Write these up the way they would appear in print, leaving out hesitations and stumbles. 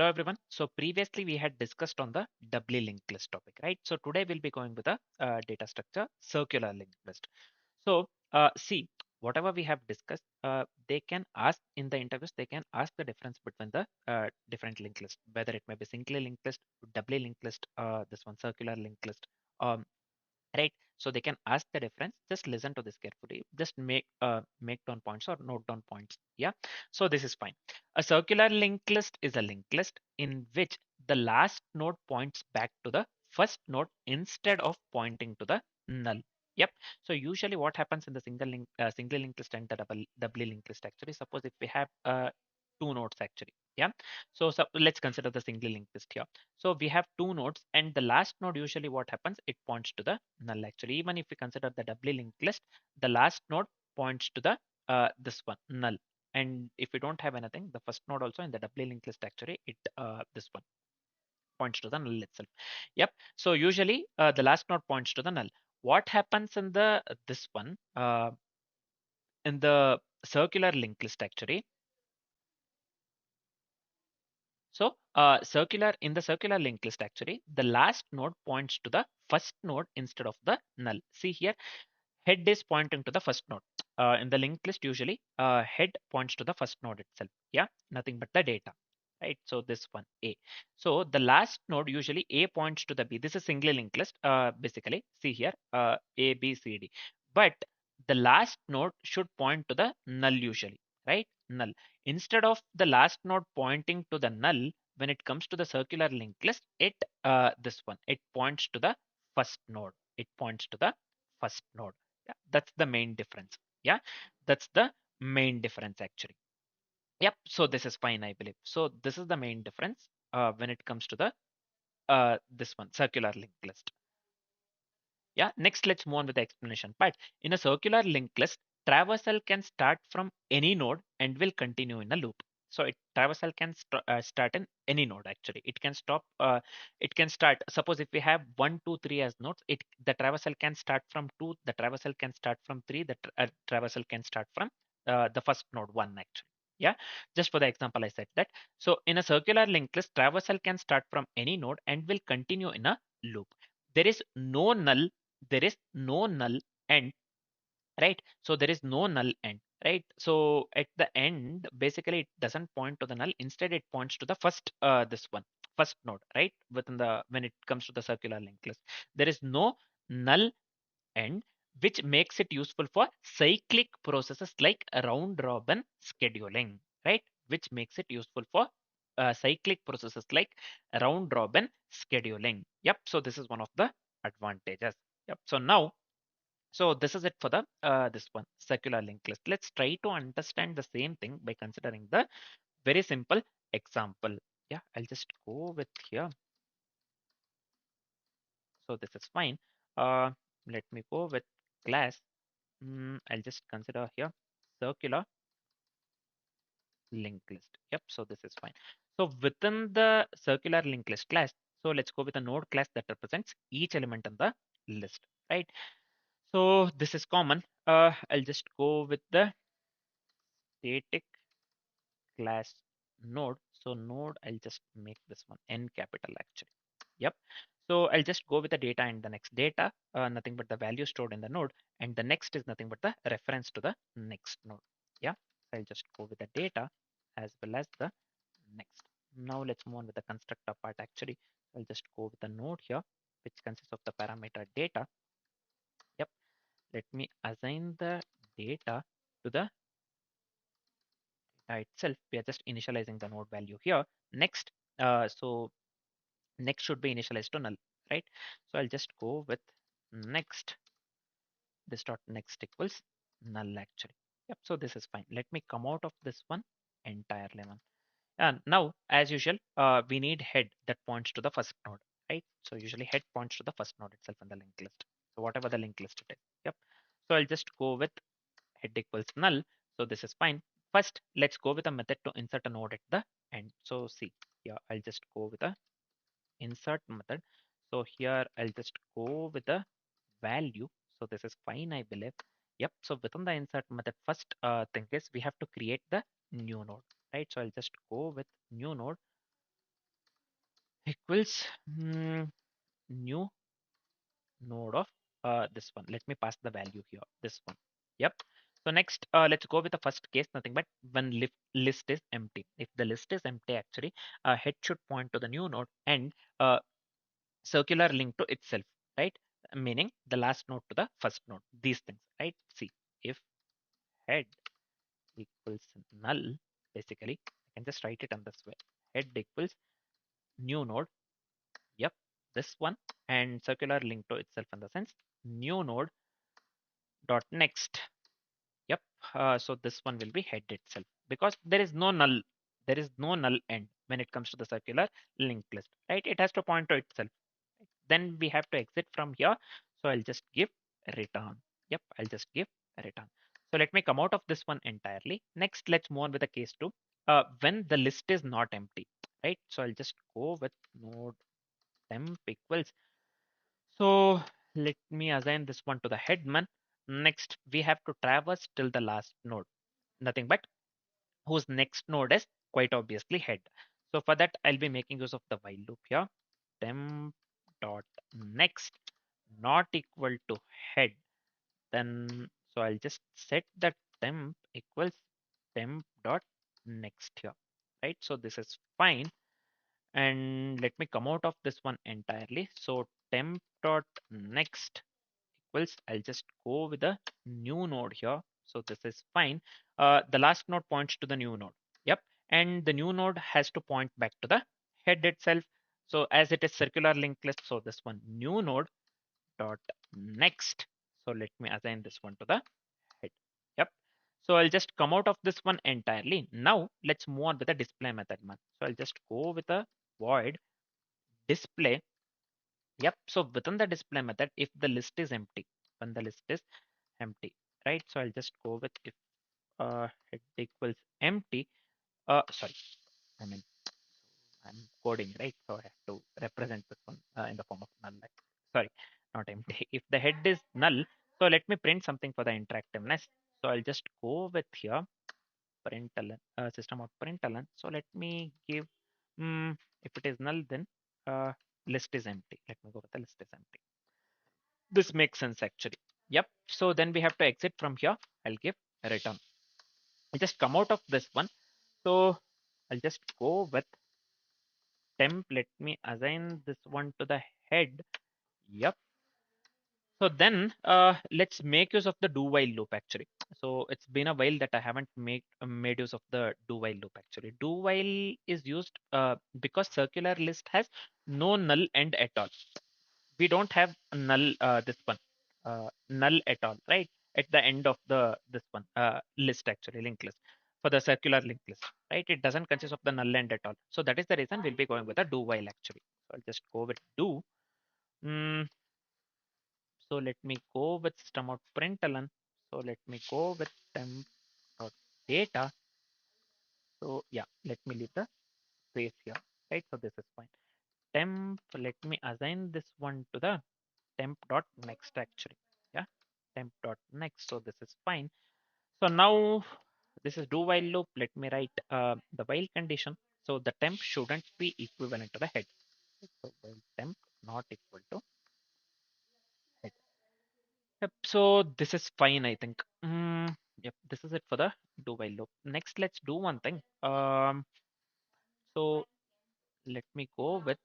Hello everyone. So previously we had discussed on the doubly linked list topic, right? So today we'll be going with a data structure circular linked list. So see, whatever we have discussed, they can ask in the interviews, they can ask the difference between the different linked list, whether it may be singly linked list, doubly linked list, this one circular linked list. Right, so they can ask the difference. Just listen to this carefully, just make down points or note down points. Yeah, so this is fine. A circular linked list is a linked list in which the last node points back to the first node instead of pointing to the null. Yep, so usually what happens in the single linked list and the doubly linked list, actually, suppose if we have two nodes actually. Yeah, so let's consider the single linked list here. So we have two nodes, and the last node, usually what happens, it points to the null actually. Even if we consider the doubly linked list, the last node points to the this one null. And if we don't have anything, the first node also in the doubly linked list, actually it this one points to the null itself. Yep. So usually the last node points to the null. What happens in the this one in the circular linked list actually? So circular in the circular linked list, actually, the last node points to the first node instead of the null. See here, head is pointing to the first node. In the linked list, usually head points to the first node itself. Yeah, nothing but the data. Right. So this one A. So the last node, usually A points to the B. This is singly linked list. Basically, see here A, B, C, D. But the last node should point to the null usually. Right. Null. Instead of the last node pointing to the null, when it comes to the circular linked list, it this one, it points to the first node. It points to the first node. Yeah, that's the main difference. Yeah, that's the main difference actually. Yep, so this is fine, I believe. So this is the main difference when it comes to the this one circular linked list. Yeah, next let's move on with the explanation. But in a circular linked list, traversal can start from any node and will continue in a loop. So traversal can start in any node actually. It can stop. It can start. Suppose if we have 1, 2, 3 as nodes, the traversal can start from 2. The traversal can start from 3. The traversal can start from the first node 1 actually. Yeah, just for the example, I said that. So in a circular linked list, traversal can start from any node and will continue in a loop. There is no null, there is no null end, right? So there is no null end, right? So at the end, basically it doesn't point to the null. Instead, it points to the first this one first node, right? Within the when it comes to the circular linked list, there is no null end, which makes it useful for cyclic processes like round robin scheduling, right? Which makes it useful for cyclic processes like round robin scheduling. Yep, so this is one of the advantages. Yep, so now, so this is it for the this one circular linked list. Let's try to understand the same thing by considering the very simple example. Yeah, I'll just go with here. So this is fine. uh Let me go with class. I'll just consider here circular linked list. Yep, so this is fine. So within the circular linked list class, so let's go with a node class that represents each element in the list, right? So this is common. I'll just go with the static class node. So node, I'll just make this one N capital actually. Yep. So I'll just go with the data and the next data, nothing but the value stored in the node, and the next is nothing but the reference to the next node. Yeah. So I'll just go with the data as well as the next. Now let's move on with the constructor part actually. I'll just go with the node here, which consists of the parameter data. Yep. Let me assign the data to the itself. We are just initializing the node value here. Next, so next should be initialized to null, right? So I'll just go with next, this dot next equals null actually. Yep, so this is fine. Let me come out of this one entirely one. And now, as usual, we need head that points to the first node, right? So usually head points to the first node itself in the linked list. So whatever the linked list it is. Yep. So I'll just go with head equals null. So this is fine. First, let's go with a method to insert a node at the end. So see, yeah, I'll just go with a insert method. So here I'll just go with the value. So this is fine, I believe. Yep. So within the insert method, first thing is we have to create the new node, right? So I'll just go with new node. equals new node of this one. Let me pass the value here. This one. Yep. So next, let's go with the first case. Nothing but when list is empty. If the list is empty, actually, head should point to the new node and circular link to itself, right? Meaning the last node to the first node. These things, right? See, if head equals null, basically, I can just write it on this way. Head equals new node. Yep, this one, and circular link to itself in the sense new node dot next. Yep. So this one will be head itself because there is no null. There is no null end when it comes to the circular linked list, right? It has to point to itself. Then we have to exit from here. So I'll just give a return. Yep, I'll just give a return. So let me come out of this one entirely. Next, let's move on with the case two. When the list is not empty, right? So I'll just go with node temp equals. So let me assign this one to the headman. Next, we have to traverse till the last node. Nothing but whose next node is quite obviously head. So for that, I'll be making use of the while loop here. Temp dot next not equal to head. Then so I'll just set that temp equals temp dot next here. Right. So this is fine. And let me come out of this one entirely. So temp dot next equals, I'll just go with a new node here. So this is fine. The last node points to the new node. Yep. And the new node has to point back to the head itself. So as it is circular linked list, so this one new node dot next. So let me assign this one to the head. Yep. So I'll just come out of this one entirely. Now let's move on with the display method, man. So I'll just go with a void display. Yep. So within the display method, if the list is empty, when the list is empty, right? So I'll just go with if head equals empty. Sorry, I mean I'm coding, right? So I have to represent this one in the form of null. Sorry, not empty. If the head is null, so let me print something for the interactiveness. So I'll just go with here println system of println. So let me give if it is null, then list is empty. Let me go with the list is empty. This makes sense actually. Yep. So then we have to exit from here. I'll give a return. I'll just come out of this one. So I'll just go with temp. Let me assign this one to the head. Yep. So then let's make use of the do while loop actually. So it's been a while that I haven't made use of the do while loop actually. Do while is used because circular list has no null end at all. We don't have null this one null at all, right? At the end of the this one list actually linked list for the circular linked list, right? It doesn't consist of the null end at all. So that is the reason we'll be going with a do while actually. So I'll just go with do. Mm, so let me go with system out println. So let me go with temp dot data. So yeah, let me leave the space here, right? So this is fine. Temp, let me assign this one to the temp dot next actually. Yeah, temp dot next. So this is fine. So now this is do while loop. Let me write the while condition. So the temp shouldn't be equivalent to the head. So while temp not equal to head. Yep. So this is fine, I think. Yep. This is it for the do while loop. Next, let's do one thing. So let me go with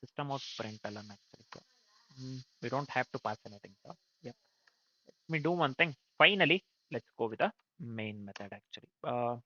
system out println actually. So, we don't have to pass anything. So, yep. Let me do one thing. Finally, let's go with the main method actually. So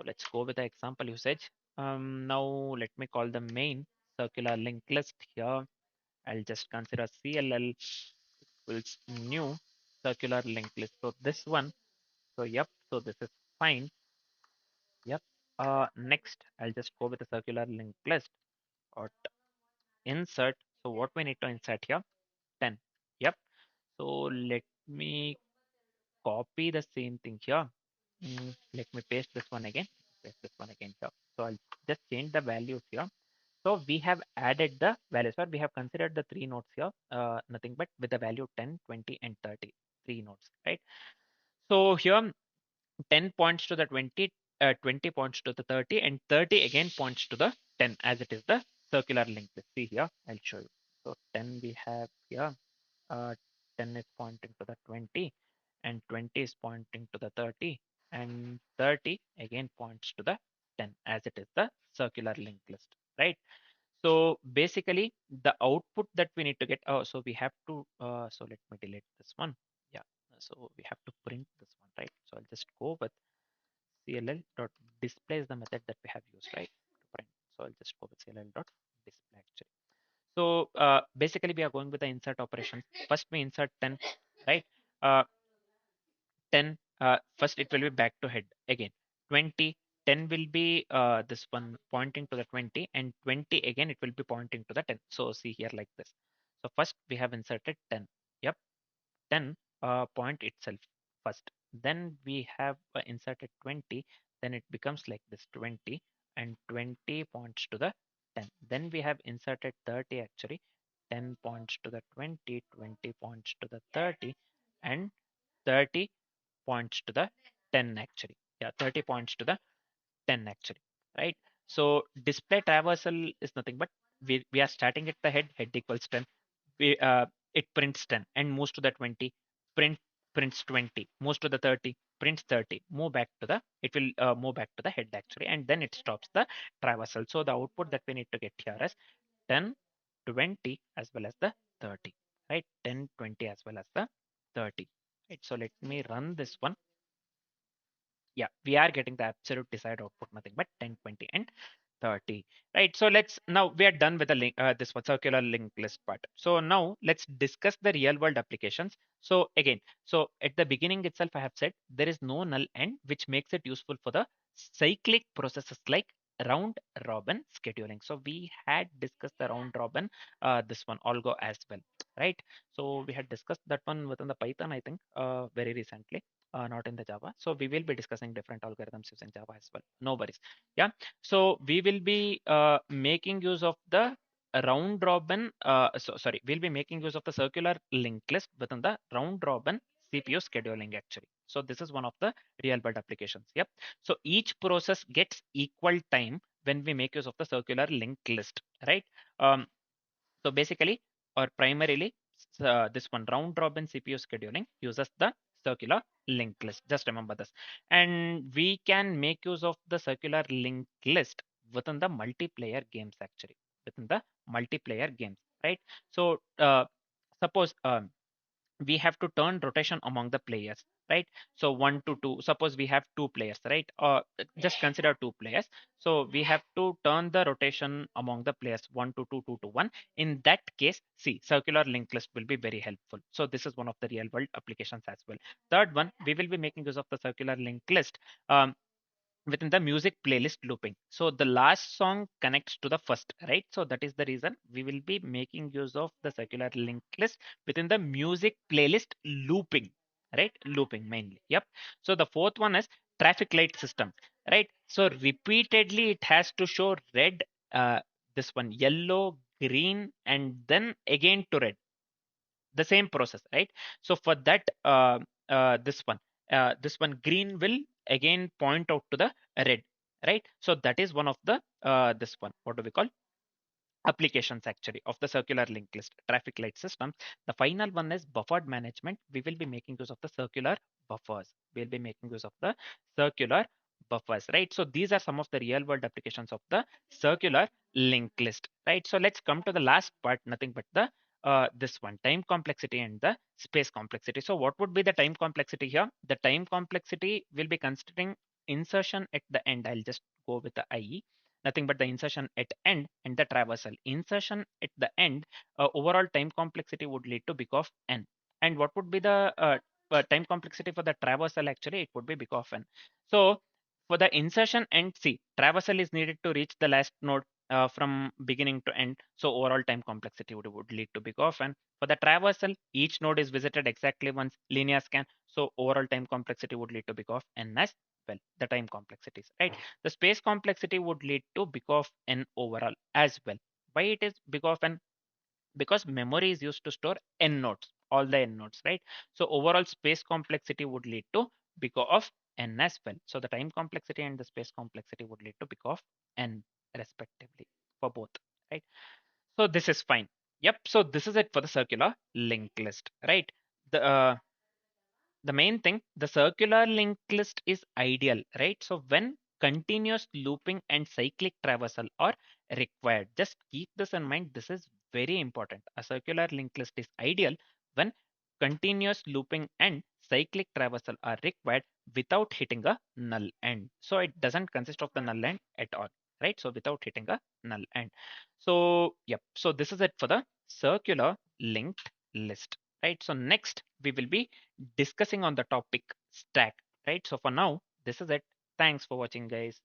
let's go with the example usage. Now let me call the main circular linked list here. I'll just consider CLL equals new circular linked list. So this one. So yep. So this is fine. Yep. Next, I'll just go with the circular linked list or insert. So what we need to insert here? 10. Yep. So let me copy the same thing here. Let me paste this one again. Paste this one again here. So I'll just change the values here. So we have added the values, or we have considered the three nodes here, nothing but with the value 10, 20, and 30, three nodes, right? So here 10 points to the 20, 20 points to the 30, and 30 again points to the 10, as it is the circular link. Let's see here. I'll show you. So 10 we have here. 10 is pointing to the 20, and 20 is pointing to the 30, and 30 again points to the 10, as it is the circular linked list, right? So basically, the output that we need to get. Oh, so we have to. So let me delete this one. Yeah. So we have to print this one, right? So I'll just go with CLL dot display is the method that we have used, right? To print. So I'll just go with CLL dot display actually. So basically, we are going with the insert operation. First, we insert 10, right? Uh, 10, first it will be back to head again. 20, 10 will be this one pointing to the 20, and 20 again it will be pointing to the 10. So see here like this. So first we have inserted 10. Yep, 10 point itself first. Then we have inserted 20. Then it becomes like this 20, and 20 points to the 10. Then we have inserted 30 actually. 10 points to the 20, 20 points to the 30, and 30 points to the 10 actually. Yeah, 30 points to the 10 actually, right? So display traversal is nothing but we are starting at the head equals 10. We it prints 10 and moves to the 20, print prints 20, moves to the 30, prints 30, move back to the it will move back to the head actually, and then it stops the traversal. So the output that we need to get here is 10, 20 as well as the 30, right? 10, 20 as well as the 30. Right. So let me run this one. Yeah, we are getting the absolute desired output, nothing but 10, 20, and 30, right? So let's now we are done with the link, this one circular linked list part. So now let's discuss the real world applications. So again, so at the beginning itself, I have said there is no null end, which makes it useful for the cyclic processes like round robin scheduling. So we had discussed the round robin, this one algo as well, right? So we had discussed that one within the Python, I think, very recently, not in the Java. So we will be discussing different algorithms using Java as well. No worries. Yeah. So we will be making use of the round robin. Sorry, we'll be making use of the circular linked list within the round robin CPU scheduling actually. So this is one of the real world applications. Yep. So each process gets equal time when we make use of the circular linked list, right? Um, so basically, or primarily, this one round robin CPU scheduling uses the circular linked list. Just remember this. And we can make use of the circular linked list within the multiplayer games actually, within the multiplayer games, right? So suppose we have to turn rotation among the players, right? So 1 to 2, suppose we have two players, right? Just consider two players. So we have to turn the rotation among the players 1 to 2, 2 to 1. In that case, see, circular linked list will be very helpful. So this is one of the real world applications as well. Third one, we will be making use of the circular linked list um, within the music playlist looping. So the last song connects to the first, right? So that is the reason we will be making use of the circular linked list within the music playlist looping, right? Looping mainly. Yep. So the fourth one is traffic light system, right? So repeatedly it has to show red, uh, this one yellow, green, and then again to red, the same process, right? So for that, this one green will again point out to the red, right? So that is one of the this one, what do we call, applications actually of the circular linked list traffic light system. The final one is buffered management. We will be making use of the circular buffers. We'll be making use of the circular buffers, right? So these are some of the real world applications of the circular linked list, right? So let's come to the last part, nothing but the this one, time complexity and the space complexity. So what would be the time complexity here? The time complexity will be considering insertion at the end. I'll just go with the IE, nothing but the insertion at end and the traversal. Insertion at the end, overall time complexity would lead to big of n. And what would be the time complexity for the traversal? Actually, it would be big of n. So for the insertion end, see, traversal is needed to reach the last node from beginning to end. So overall time complexity would lead to big of n. For the traversal, each node is visited exactly once, linear scan. So overall time complexity would lead to big of n as well, the time complexities, right? The space complexity would lead to big of n overall as well. Why it is big of n? Because memory is used to store n nodes, all the n nodes, right? So overall space complexity would lead to big of n as well. So the time complexity and the space complexity would lead to big of n respectively for both, right? So this is fine. Yep. So this is it for the circular linked list, right? The main thing, the circular linked list is ideal, right? So when continuous looping and cyclic traversal are required, just keep this in mind. This is very important. A circular linked list is ideal when continuous looping and cyclic traversal are required without hitting a null end. So it doesn't consist of the null end at all, right? So without hitting a null end. So yep. So this is it for the circular linked list, right? So next we will be discussing on the topic stack, right? So for now, this is it. Thanks for watching, guys.